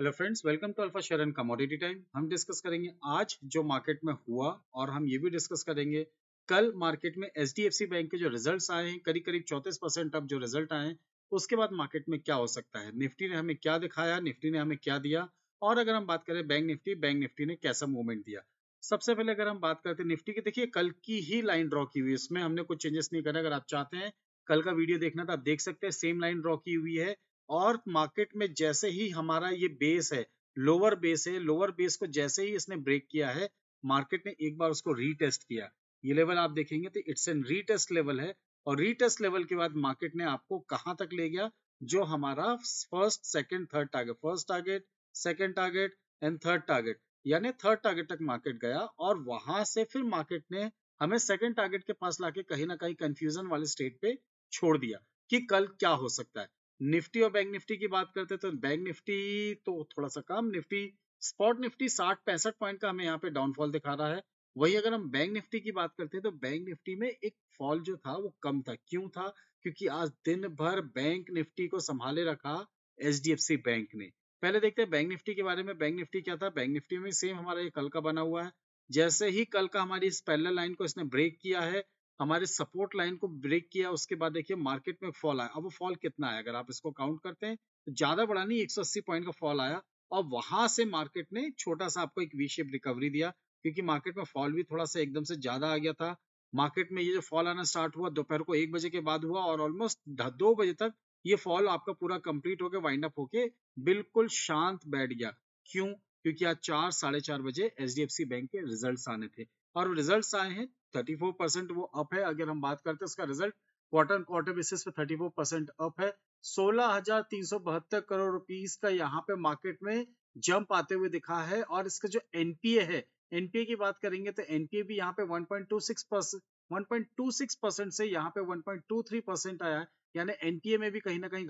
Hello friends, welcome to alpha share and commodity time. हम discuss करेंगे आज जो मार्केट में हुआ और हम ये भी डिस्कस करेंगे कल मार्केट में एचडीएफसी बैंक के जो रिजल्ट्स आए हैं, करीब करीब 34% अब जो रिजल्ट आए हैं उसके बाद मार्केट में क्या हो सकता है। निफ्टी ने हमें क्या दिखाया, निफ्टी ने हमें क्या दिया, और अगर हम बात करें बैंक निफ्टी ने कैसा मूवमेंट दिया। सबसे पहले अगर हम बात करते हैं निफ्टी की, देखिए कल की ही लाइन ड्रॉ की हुई है, इसमें हमने कुछ चेंजेस नहीं करा। अगर आप चाहते हैं कल का वीडियो देखना तो आप देख सकते हैं, सेम लाइन ड्रॉ की हुई है। और मार्केट में जैसे ही हमारा ये बेस है, लोअर बेस है, लोअर बेस को जैसे ही इसने ब्रेक किया है, मार्केट ने एक बार उसको रीटेस्ट किया। ये लेवल आप देखेंगे तो इट्स एन रीटेस्ट लेवल है, और रीटेस्ट लेवल के बाद मार्केट ने आपको कहां तक ले गया, जो हमारा first second third target, first target, second target and third target, यानी थर्ड टारगेट तक मार्केट गया। और वहां से फिर मार्केट ने हमें सेकंड टारगेट के पास लाके कहीं ना कहीं कंफ्यूजन वाले स्टेट पे छोड़ दिया कि कल क्या हो सकता है। निफ्टी और बैंक निफ्टी की बात करते तो बैंक निफ्टी तो थोड़ा सा कम, निफ्टी स्पॉट निफ्टी 60-65 पॉइंट का हमें यहाँ पे डाउनफॉल दिखा रहा है। वही अगर हम बैंक निफ्टी की बात करते हैं तो बैंक निफ्टी में एक फॉल जो था वो कम था। क्यों था? क्योंकि आज दिन भर बैंक निफ्टी को संभाले रखा एचडीएफसी बैंक ने। पहले देखते हैं बैंक निफ्टी के बारे में। बैंक निफ्टी क्या था? बैंक निफ्टी में सेम हमारा ये कल का बना हुआ है। जैसे ही कल का हमारी इस पैरेलल लाइन को इसने ब्रेक किया है, हमारे सपोर्ट लाइन को ब्रेक किया, उसके बाद देखिए मार्केट में फॉल आया। अब वो फॉल कितना है अगर आप इसको काउंट करते हैं तो ज्यादा बड़ा नहीं, 180 पॉइंट का फॉल आया। और वहां से मार्केट ने छोटा सा आपको एक वी शेप रिकवरी दिया, क्योंकि मार्केट में फॉल भी थोड़ा सा एकदम से ज्यादा आ गया था। मार्केट में ये जो फॉल आना स्टार्ट हुआ दोपहर को 1 बजे के बाद हुआ, और ऑलमोस्ट 2 बजे तक ये फॉल आपका पूरा कंप्लीट होकर वाइंड अप होके बिल्कुल शांत बैठ गया। क्यों? क्योंकि आज 4-4:30 बजे एचडीएफसी बैंक के रिजल्ट्स आने थे, और रिजल्ट्स आए हैं। 34% वो अप है। अगर हम बात करते हैं उसका रिजल्ट क्वार्टर क्वार्टर बेसिस पे 34% अप है। 16,372 करोड़ रुपीस का यहाँ पे मार्केट में जंप आते हुए दिखा है। और इसका जो एनपीए है, एनपीए की बात करेंगे तो एनपीए भी यहाँ पे 1.26% से यहाँ पे 1.23% आया है। यानी एनपीए में भी कहीं ना कहीं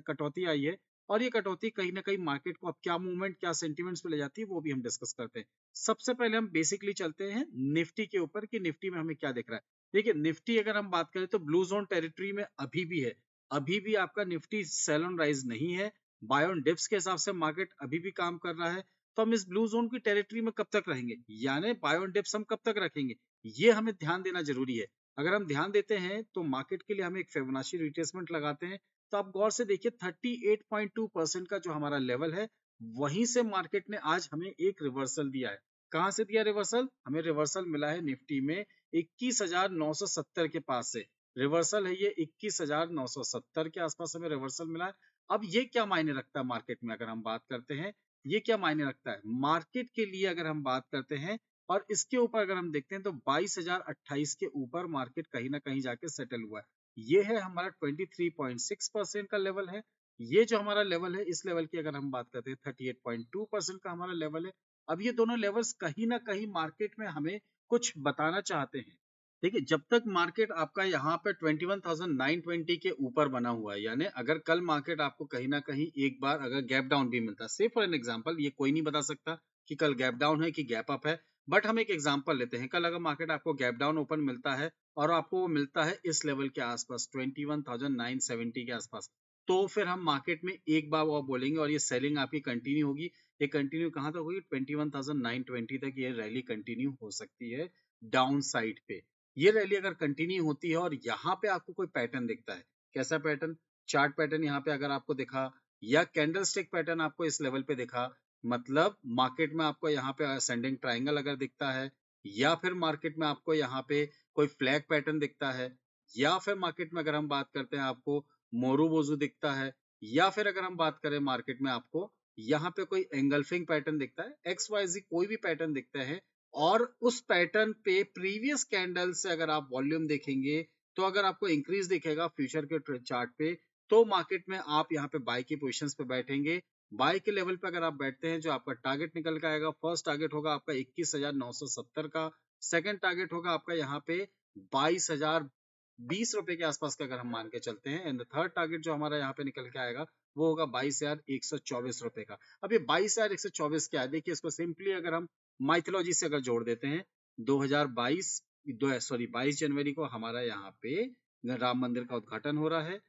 कटौती आई है। और ये कटौती कहीं ना कहीं मार्केट को अब क्या मूवमेंट, क्या सेंटिमेंट्स पे ले जाती है, वो भी हम डिस्कस करते हैं। सबसे पहले हम बेसिकली चलते हैं निफ्टी के ऊपर कि निफ्टी में हमें क्या दिख रहा है। देखिए निफ्टी अगर हम बात करें तो ब्लू जोन टेरिटरी में अभी भी है। अभी भी आपका निफ्टी सेल ऑन राइज नहीं है। बाय ऑन डिप्स के हिसाब से मार्केट अभी भी काम कर रहा है। तो हम इस ब्लू जोन की टेरिटरी में कब तक रहेंगे, यानी बाय ऑन डिप्स हम कब तक रखेंगे, ये हमें ध्यान देना जरूरी है। अगर हम ध्यान देते हैं तो मार्केट के लिए हम एक फिबोनाची रिट्रेसमेंट लगाते हैं। तो आप गौर से देखिए 38.2% का जो हमारा लेवल है, वहीं से मार्केट ने आज हमें एक रिवर्सल दिया है। कहां से दिया रिवर्सल? हमें रिवर्सल मिला है निफ्टी में 21,970 के पास से। रिवर्सल है ये 21,970 के आसपास हमें रिवर्सल मिला है। अब ये क्या मायने रखता है मार्केट में अगर हम बात करते हैं, ये क्या मायने रखता है मार्केट के लिए अगर हम बात करते हैं। और इसके ऊपर अगर हम देखते हैं तो 22,028 के ऊपर मार्केट कहीं ना कहीं जाके सेटल हुआ है। ये है हमारा 23.6% का लेवल है। ये जो हमारा लेवल है, इस लेवल की अगर हम बात करते हैं 38.2% का हमारा लेवल है। अब ये दोनों लेवल्स कहीं ना कहीं मार्केट में हमें कुछ बताना चाहते हैं। देखिए जब तक मार्केट आपका यहाँ पे 21,920 के ऊपर बना हुआ है, यानी अगर कल मार्केट आपको कहीं ना कहीं एक बार अगर गैप डाउन भी मिलता है, से फॉर एन एग्जांपल, ये कोई नहीं बता सकता कि कल गैप डाउन है कि गैप अप है, बट हम एक एग्जांपल लेते हैं। कल अगर मार्केट आपको गैप डाउन ओपन मिलता है और आपको वो मिलता है इस लेवल के आसपास 21,970 के आसपास, तो फिर हम मार्केट में एक बार और बोलेंगे और ये सेलिंग आपकी कंटिन्यू होगी। ये कंटिन्यू कहां तक होगी? 21,920 तक ये रैली कंटिन्यू हो सकती है डाउन साइड पे। ये रैली अगर कंटिन्यू होती है और यहाँ पे आपको कोई पैटर्न दिखता है, कैसा पैटर्न? चार्ट पैटर्न यहाँ पे अगर आपको दिखा, या कैंडल स्टिक पैटर्न आपको इस लेवल पे दिखा, मतलब मार्केट में आपको यहाँ पे असेंडिंग ट्राइंगल अगर दिखता है, या फिर मार्केट में आपको यहाँ पे कोई फ्लैग पैटर्न दिखता है, या फिर मार्केट में अगर हम बात करते हैं आपको मोरूबोजू दिखता है, या फिर अगर हम बात करें मार्केट में आपको यहाँ पे कोई एंगल्फिंग पैटर्न दिखता है, एक्स वाई जी कोई भी पैटर्न दिखता है, और उस पैटर्न पे प्रीवियस कैंडल से अगर आप वॉल्यूम देखेंगे तो अगर आपको इंक्रीज दिखेगा फ्यूचर के चार्ट पे, तो मार्केट में आप यहाँ पे बाय की पोजीशंस पे बैठेंगे। बाय के लेवल पे अगर आप बैठते हैं, जो आपका टारगेट निकल के आएगा, फर्स्ट टारगेट होगा आपका 21,970 का, सेकंड टारगेट होगा आपका यहाँ पे 22,020 रुपए के आसपास का अगर हम मान के चलते हैं, एंड थर्ड टारगेट जो हमारा यहाँ पे निकल के आएगा वो होगा 22,124 रुपए का। अब ये 22,124 क्या है? देखिए इसको सिंपली अगर हम माइथोलॉजी से अगर जोड़ देते हैं, 22 जनवरी को हमारा यहाँ पे राम मंदिर का उद्घाटन हो रहा है।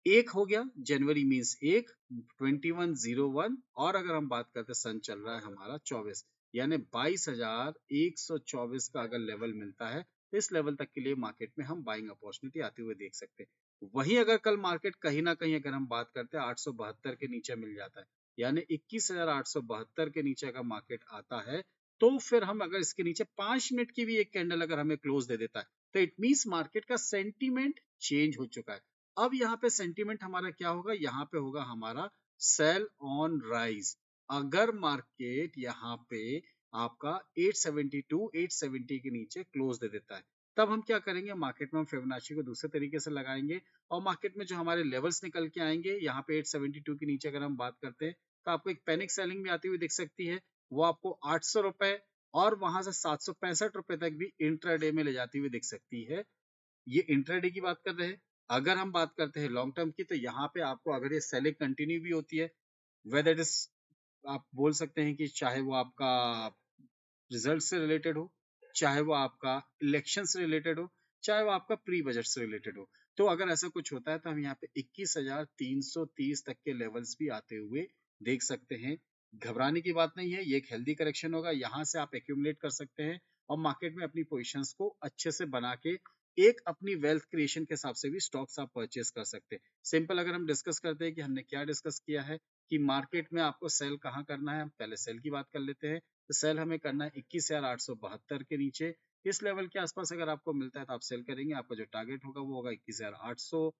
एक हो गया, जनवरी मीन्स एक, 2101, और अगर हम बात करते हैं सन चल रहा है हमारा 24, यानी 22,124 का अगर लेवल मिलता है तो इस लेवल तक के लिए मार्केट में हम बाइंग अपॉर्चुनिटी आते हुए देख सकते हैं। वहीं अगर कल मार्केट कहीं ना कहीं अगर हम बात करते हैं 872 के नीचे मिल जाता है, यानी 21,872 के नीचे अगर मार्केट आता है, तो फिर हम अगर इसके नीचे 5 मिनट की भी एक कैंडल अगर हमें क्लोज दे देता है, तो इट मीन्स मार्केट का सेंटीमेंट चेंज हो चुका है। अब यहाँ पे सेंटीमेंट हमारा क्या होगा, यहाँ पे होगा हमारा सेल ऑन राइज। अगर मार्केट यहाँ पे आपका 872 870 के नीचे क्लोज दे देता है, तब हम क्या करेंगे, मार्केट में हम फिबोनाची को दूसरे तरीके से लगाएंगे और मार्केट में जो हमारे लेवल्स निकल के आएंगे, यहाँ पे 872 के नीचे अगर हम बात करते हैं तो आपको एक पैनिक सेलिंग भी आती हुई दिख सकती है। वो आपको 800 रुपए और वहां से 765 रुपए तक भी इंट्राडे में ले जाती हुई दिख सकती है। ये इंट्राडे की बात कर रहे हैं। अगर हम बात करते हैं लॉन्ग टर्म की, तो यहाँ पे आपको अगर ये सेलिंग कंटिन्यू भी होती है, वेदर इट इज, आप बोल सकते हैं कि चाहे वो आपका रिजल्ट से रिलेटेड हो, चाहे वो आपका इलेक्शन से रिलेटेड हो, चाहे वो आपका प्री बजट से रिलेटेड हो, तो अगर ऐसा कुछ होता है तो हम यहाँ पे 21,330 तक के लेवल्स भी आते हुए देख सकते हैं। घबराने की बात नहीं है, ये एक हेल्दी करेक्शन होगा, यहाँ से आप एक्यूमुलेट कर सकते हैं और मार्केट में अपनी पोजीशंस को अच्छे से बना के एक अपनी वेल्थ क्रिएशन के हिसाब से भी स्टॉक्स आप परचेज कर सकते हैं। सिंपल अगर हम डिस्कस करते हैं कि हमने क्या डिस्कस किया है कि मार्केट में आपको सेल कहाँ करना है, हम पहले सेल की बात कर लेते हैं। तो सेल हमें करना है 21,872 के नीचे, इस लेवल के आसपास अगर आपको मिलता है तो आप सेल करेंगे। आपका जो टारगेट होगा वो होगा 21,800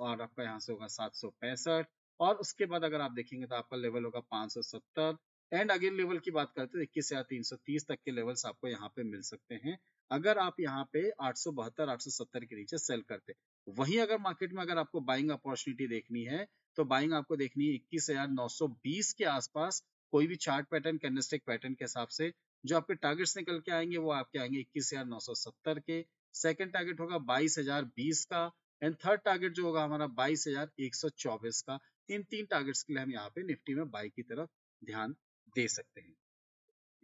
और आपका यहाँ से होगा 765, और उसके बाद अगर आप देखेंगे तो आपका लेवल होगा 570, एंड अगेन लेवल की बात करते हैं 21,330 तक के लेवल्स आपको यहाँ पे मिल सकते हैं अगर आप यहाँ पे 872 870 के नीचे सेल करते। वहीं अगर मार्केट में अगर आपको बाइंग अपॉर्चुनिटी देखनी है, तो बाइंग आपको देखनी है 21,920 के आसपास, कोई भी चार्ट पैटर्न, कैंडलस्टिक पैटर्न के हिसाब से जो आपके टारगेट्स निकल के आएंगे वो आपके आएंगे 21,970 के। सेकंड टारगेट होगा 22,020 का, एंड थर्ड टारगेट जो होगा हमारा 22,124 का। इन तीन टारगेट्स के लिए हम यहाँ पे निफ्टी में बाई की तरफ ध्यान दे सकते हैं।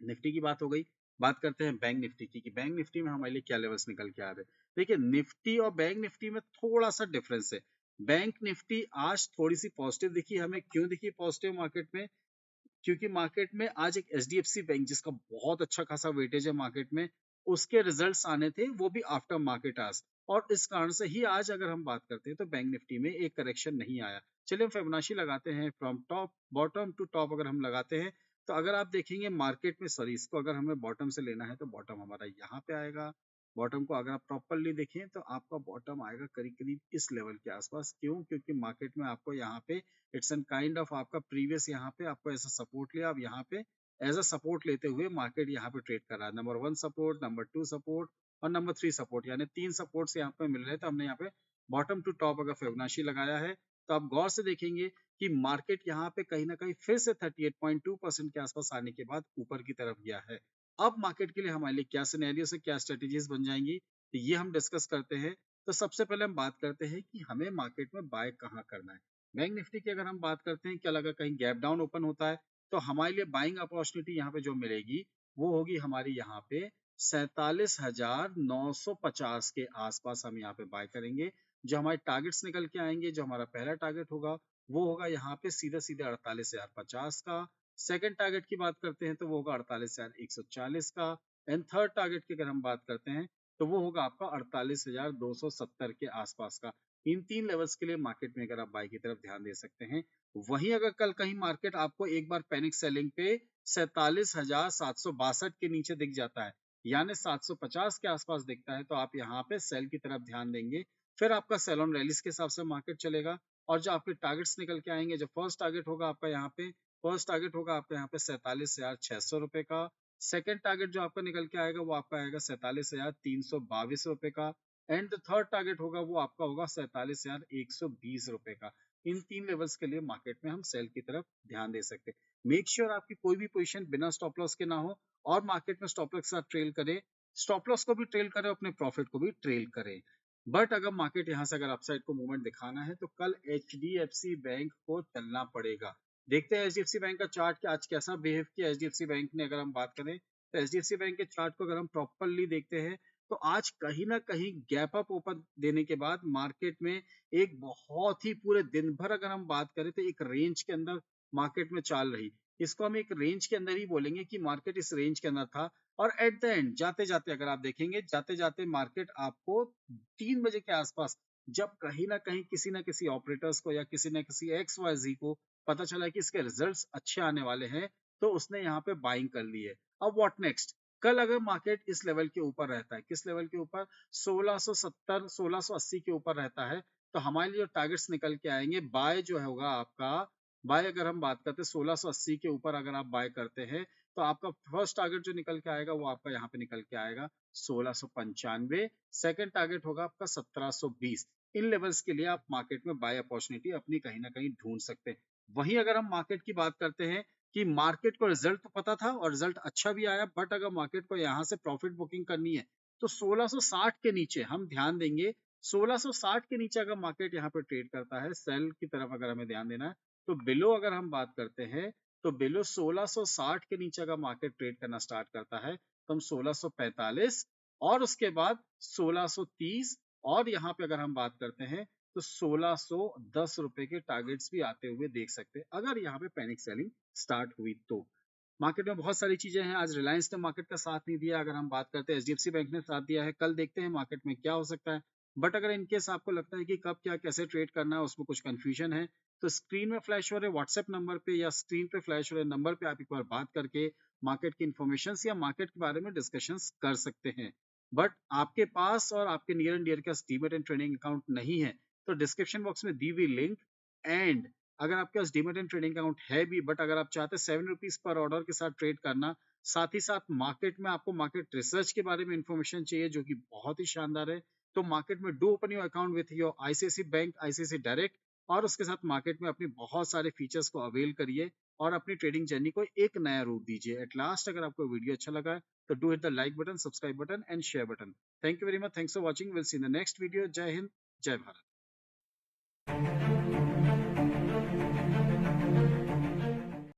निफ्टी की बात हो गई, बात करते हैं बैंक निफ्टी की कि बैंक निफ्टी में हमारे लिए क्या लेवल्स निकल के आ रहे हैं। देखिए, निफ्टी और बैंक निफ्टी में थोड़ा सा डिफरेंस है। बैंक निफ्टी आज थोड़ी सी पॉजिटिव दिखी हमें। क्यों दिखी पॉजिटिव मार्केट में? क्योंकि मार्केट में आज एक एचडीएफसी बैंक जिसका बहुत अच्छा खासा वेटेज है मार्केट में, उसके रिजल्ट्स आने थे, वो भी आफ्टर मार्केट आज, और इस कारण से ही आज अगर हम बात करते हैं तो बैंक निफ्टी में एक करेक्शन नहीं आया। चलिए हम फिबोनाची लगाते हैं, from top bottom to top अगर हम लगाते हैं तो अगर आप देखेंगे मार्केट में, सॉरी, इसको अगर हमें बॉटम से लेना है तो बॉटम हमारा यहाँ पे आएगा। बॉटम को अगर आप प्रॉपरली देखें तो आपका बॉटम आएगा करीब करीब इस लेवल के आसपास। क्यों? क्योंकि मार्केट में आपको यहाँ पे इट्स एन काइंड ऑफ आपका प्रीवियस यहाँ पे आपको ऐसा सपोर्ट लिया, आप यहाँ पे एज अ सपोर्ट लेते हुए मार्केट यहाँ पे ट्रेड कर रहा है। नंबर 1 सपोर्ट, नंबर 2 सपोर्ट और नंबर 3 सपोर्ट, यानी 3 सपोर्ट्स यहाँ पे मिल रहे हैं। तो हमने यहाँ पे बॉटम टू टॉप अगर फिबोनाची लगाया है तो आप गौर से देखेंगे कि मार्केट यहाँ पे कहीं ना कहीं फिर से 38.2% के आसपास आने के बाद ऊपर की तरफ गया है। अब मार्केट के लिए हमारे लिए क्या सिनेरियो से क्या स्ट्रेटेजीज बन जाएंगी, तो ये हम डिस्कस करते हैं। तो सबसे पहले हम बात करते हैं कि हमें मार्केट में बाय कहाँ करना है। बैंक निफ्टी की अगर हम बात करते हैं, क्या लगा कहीं गैप डाउन ओपन होता है तो हमारे लिए बाइंग अपॉर्चुनिटी यहाँ पे जो मिलेगी वो होगी हमारी यहाँ पे 47,950 के आसपास हम यहाँ पे बाय करेंगे। जो हमारे टारगेट्स निकल के आएंगे, जो हमारा पहला टारगेट होगा वो होगा यहाँ पे सीधा सीधा 48,050 का। सेकंड टारगेट की बात करते हैं तो वो होगा 48,140 का, एंड थर्ड टारगेट की अगर हम बात करते हैं तो वो होगा आपका 48,270 के आसपास का। इन तीन लेवल्स के लिए मार्केट में अगर आप बाई की तरफ ध्यान दे सकते हैं। वहीं अगर कल कहीं मार्केट आपको एक बार पैनिक सेलिंग पे 47,762 के नीचे दिख जाता है, यानी 750 के आसपास दिखता है, तो आप यहाँ पे सेल की तरफ ध्यान देंगे। फिर आपका सेल ऑन रैलीज के हिसाब से मार्केट चलेगा और जो आपके टारगेट्स निकल के आएंगे, जो फर्स्ट टारगेट होगा आपका यहाँ पे, फर्स्ट टारगेट होगा आपका यहाँ पे 47,600 रुपए का। सेकंड टारगेट जो आपका निकल के आएगा वो आपका आएगा 47,322 रुपए का, एंड थर्ड टारगेट होगा वो आपका होगा 47,120 रुपए का। इन तीन लेवल्स के लिए मार्केट में हम सेल की तरफ ध्यान दे सकते हैं। मेक श्योर आपकी कोई भी पोजीशन बिना स्टॉप लॉस के ना हो और मार्केट में स्टॉप लॉस के साथ ट्रेल करें, स्टॉप लॉस को भी ट्रेल करें, अपने प्रॉफिट को भी ट्रेल करें। बट अगर मार्केट यहाँ से अगर अपसाइड को मूवमेंट दिखाना है तो कल एचडीएफसी बैंक को चलना पड़ेगा। देखते हैं एचडीएफसी बैंक का चार्ट कि आज कैसा बिहेव किया एचडीएफसी बैंक ने। अगर हम बात करें तो एचडीएफसी बैंक के चार्ट को अगर हम प्रॉपरली देखते हैं तो आज कहीं ना कहीं गैप अप ओपन देने के बाद मार्केट में एक बहुत ही पूरे दिन भर अगर हम बात करें तो एक रेंज के अंदर मार्केट में चाल रही। इसको हम एक रेंज के अंदर ही बोलेंगे कि मार्केट इस रेंज के अंदर था। और एट द एंड जाते जाते अगर आप देखेंगे, जाते जाते मार्केट आपको 3 बजे के आसपास, जब कहीं ना कहीं किसी ना किसी ऑपरेटर्स को या किसी ना किसी XYZ को पता चला कि इसके रिजल्ट्स अच्छे आने वाले हैं, तो उसने यहाँ पे बाइंग कर ली है। अब व्हाट नेक्स्ट? कल अगर मार्केट इस लेवल के ऊपर रहता है, किस लेवल के ऊपर, 1670 1680 के ऊपर रहता है, तो हमारे लिए जो टारगेट्स निकल के आएंगे, बाय जो होगा आपका, बाय अगर हम बात करते हैं 1680 के ऊपर अगर आप बाय करते हैं, तो आपका फर्स्ट टारगेट जो निकल के आएगा वो आपका यहाँ पे निकल के आएगा 1695। सेकंड टारगेट होगा आपका 1720। इन लेवल्स के लिए आप मार्केट में बाय अपॉर्चुनिटी अपनी कहीं ना कहीं ढूंढ सकते हैं। वहीं अगर हम मार्केट की बात करते हैं कि मार्केट को रिजल्ट तो पता था और रिजल्ट अच्छा भी आया, बट अगर मार्केट को यहाँ से प्रॉफिट बुकिंग करनी है तो 1660 के नीचे हम ध्यान देंगे। 1660 के नीचे अगर मार्केट यहाँ पे ट्रेड करता है, सेल की तरफ अगर हमें ध्यान देना है, तो बिलो अगर हम बात करते हैं तो बिलो 1660 के नीचे अगर मार्केट ट्रेड करना स्टार्ट करता है तो हम 1645 और उसके बाद 1630 और यहाँ पे अगर हम बात करते हैं तो 1610 रुपए के टारगेट्स भी आते हुए देख सकते हैं अगर यहाँ पे पैनिक सेलिंग स्टार्ट हुई तो। मार्केट में बहुत सारी चीजें हैं। आज रिलायंस ने मार्केट का साथ नहीं दिया, अगर हम बात करते हैं HDFC बैंक ने साथ दिया है। कल देखते हैं मार्केट में क्या हो सकता है। बट अगर इनकेस आपको लगता है कि कब क्या कैसे ट्रेड करना है, उसमें कुछ कंफ्यूजन है, तो स्क्रीन में फ्लैश हो रहे व्हाट्सएप नंबर पे या स्क्रीन पे फ्लैश हो रहे नंबर पे आप एक बार बात करके मार्केट की इन्फॉर्मेशन या मार्केट के बारे में डिस्कशंस कर सकते हैं। बट आपके पास और आपके नियर एंड डियर के डीमैट एंड ट्रेडिंग अकाउंट नहीं है, तो डिस्क्रिप्शन बॉक्स में दी हुई लिंक एंड अगर आपके पास डीमैट एंड ट्रेडिंग अकाउंट है भी, बट अगर आप चाहते हैं 7 रुपीज पर ऑर्डर के साथ ट्रेड करना, साथ ही साथ मार्केट में आपको मार्केट रिसर्च के बारे में इंफॉर्मेशन चाहिए जो कि बहुत ही शानदार है, तो मार्केट में do open your account with your ICICI bank, ICICI direct, और उसके साथ मार्केट में अपने बहुत सारे फीचर्स को अवेल करिए और अपनी ट्रेडिंग जर्नी को एक नया रूप दीजिए। एट लास्ट अगर आपको वीडियो अच्छा लगा है तो do hit the like button, subscribe button and share button. Thank you very much, thanks for watching, will see in the next video. जय हिंद, जय भारत।